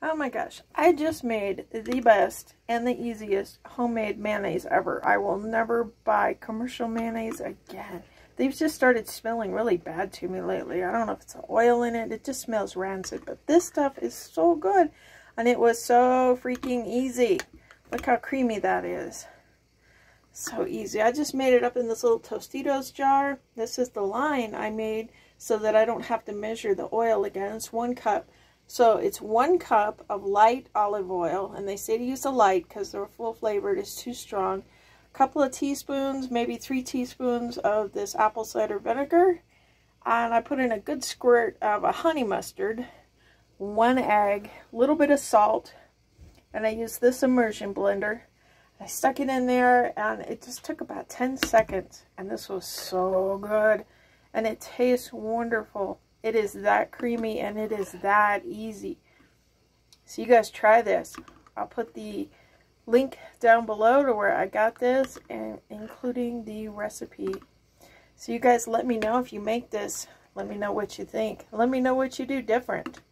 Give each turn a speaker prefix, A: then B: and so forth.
A: Oh my gosh, I just made the best and the easiest homemade mayonnaise ever. I will never buy commercial mayonnaise again. They've just started smelling really bad to me lately. I don't know if it's the oil in it. It just smells rancid. But this stuff is so good. And it was so freaking easy. Look how creamy that is. So easy. I just made it up in this little Tostitos jar. This is the line I made so that I don't have to measure the oil again. It's 1 cup. So it's 1 cup of light olive oil, and they say to use a light because they're full flavored. It's too strong. A couple of teaspoons, maybe 3 teaspoons of this apple cider vinegar, and I put in a good squirt of a honey mustard, 1 egg, a little bit of salt, and I used this immersion blender. I stuck it in there, and it just took about 10 seconds, and this was so good, and it tastes wonderful. It is that creamy and it is that easy. So you guys try this. I'll put the link down below to where I got this, and including the recipe. So you guys let me know if you make this. Let me know what you think. Let me know what you do different.